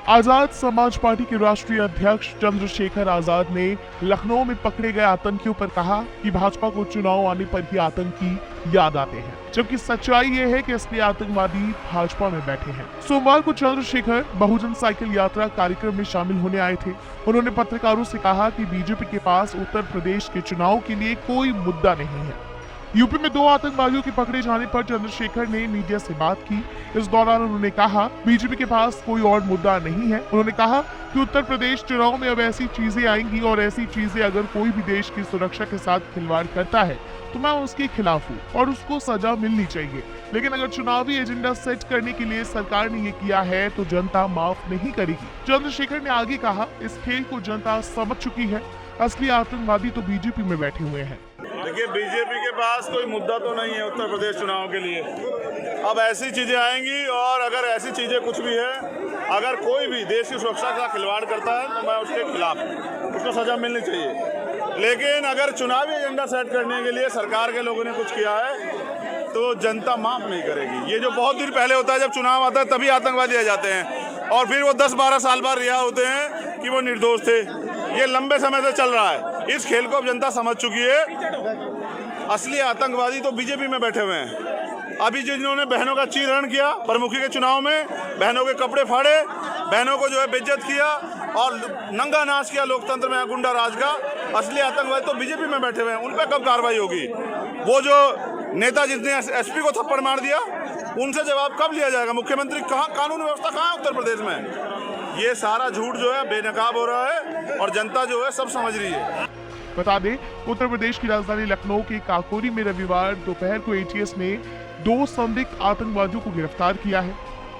Azad Samaj party के राष्ट्रीय अध्यक्ष चंद्रशेखर आजाद ने लखनऊ में पकड़े गए आतंकियों पर कहा कि भाजपा को चुनाव आने पर ही आतंकी याद आते हैं, जबकि सच्चाई ये है कि असली आतंकवादी भाजपा में बैठे हैं। सोमवार को चंद्रशेखर बहुजन साइकिल यात्रा कार्यक्रम में शामिल होने आए थे। उन्होंने पत्रकारों से कहा कि बीजेपी के पास उत्तर प्रदेश के चुनाव के लिए कोई मुद्दा नहीं है। यूपी में 2 आतंकवादियों के पकड़े जाने पर चंद्रशेखर ने मीडिया से बात की। इस दौरान उन्होंने कहा, बीजेपी के पास कोई और मुद्दा नहीं है। उन्होंने कहा कि उत्तर प्रदेश चुनाव में अब ऐसी चीजें आएंगी और ऐसी चीजें अगर कोई भी देश की सुरक्षा के साथ खिलवाड़ करता है तो मैं उसके खिलाफ हूँ और उसको सजा मिलनी चाहिए। लेकिन अगर चुनावी एजेंडा सेट करने के लिए सरकार ने ये किया है तो जनता माफ नहीं करेगी। चंद्रशेखर ने आगे कहा, इस खेल को जनता समझ चुकी है। असली आतंकवादी तो बीजेपी में बैठे हुए हैं। देखिए, बीजेपी के पास कोई मुद्दा तो नहीं है उत्तर प्रदेश चुनाव के लिए। अब ऐसी चीजें आएंगी और अगर ऐसी चीजें कुछ भी है, अगर कोई भी देश की सुरक्षा का खिलवाड़ करता है तो मैं उसके खिलाफ हूं, उसको सजा मिलनी चाहिए। लेकिन अगर चुनावी एजेंडा सेट करने के लिए सरकार के लोगों ने कुछ किया है तो जनता माफ नहीं करेगी। ये जो बहुत दिन पहले होता है, जब चुनाव आता है तभी आतंकवादी आ जाते हैं और फिर वो 10-12 साल बाद रिहा होते हैं कि वो निर्दोष थे। ये लंबे समय से चल रहा है। इस खेल को अब जनता समझ चुकी है। असली आतंकवादी तो बीजेपी में बैठे हुए हैं। अभी जिन्होंने बहनों का चीरहरण किया प्रमुखी के चुनाव में, बहनों के कपड़े फाड़े, बहनों को जो है बेइज्जत किया और नंगा नाच किया लोकतंत्र में गुंडा राज का, असली आतंकवादी तो बीजेपी में बैठे हुए हैं। उन पर कब कार्रवाई होगी? वो जो नेता जिसने एसपी को थप्पड़ मार दिया, उनसे जवाब कब लिया जाएगा? मुख्यमंत्री कहाँ, कानून व्यवस्था कहाँ है उत्तर प्रदेश में? ये सारा झूठ जो है बेनकाब हो रहा है और जनता जो है सब समझ रही है। बता दें, उत्तर प्रदेश की राजधानी लखनऊ के काकोरी में रविवार दोपहर को एटीएस ने 2 संदिग्ध आतंकवादियों को गिरफ्तार किया है।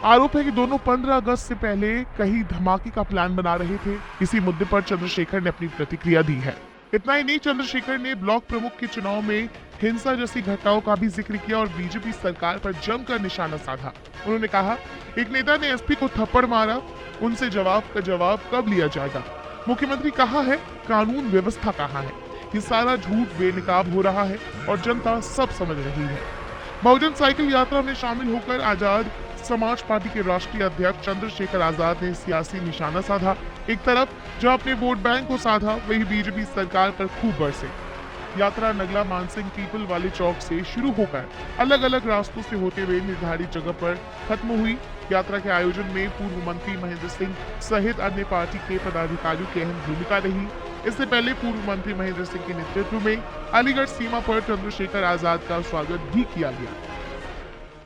आरोप है कि दोनों 15 अगस्त से पहले कहीं धमाके का प्लान बना रहे थे। इसी मुद्दे पर चंद्रशेखर ने अपनी प्रतिक्रिया दी है। इतना ही नहीं, चंद्रशेखर ने ब्लॉक प्रमुख के चुनाव में हिंसा जैसी घटनाओं का भी जिक्र किया और बीजेपी सरकार पर जमकर निशाना साधा। उन्होंने कहा, एक नेता ने एसपी को थप्पड़ मारा, उनसे जवाब का जवाब कब लिया जाएगा? मुख्यमंत्री कहाँ है? कानून व्यवस्था कहाँ है? ये सारा झूठ बेनकाब हो रहा है और जनता सब समझ रही है। बहुजन साइकिल यात्रा में शामिल होकर आजाद समाज पार्टी के राष्ट्रीय अध्यक्ष चंद्रशेखर आजाद ने सियासी निशाना साधा। एक तरफ जहां अपने वोट बैंक को साधा, वही बीजेपी सरकार पर खूब बरसे। यात्रा नगला मानसिंह पीपल वाले चौक से शुरू होकर अलग अलग रास्तों से होते हुए निर्धारित जगह पर खत्म हुई। यात्रा के आयोजन में पूर्व मंत्री महेंद्र सिंह सहित अन्य पार्टी के पदाधिकारियों की अहम भूमिका रही। इससे पहले पूर्व मंत्री महेंद्र सिंह के नेतृत्व में अलीगढ़ सीमा पर चंद्रशेखर आजाद का स्वागत भी किया गया।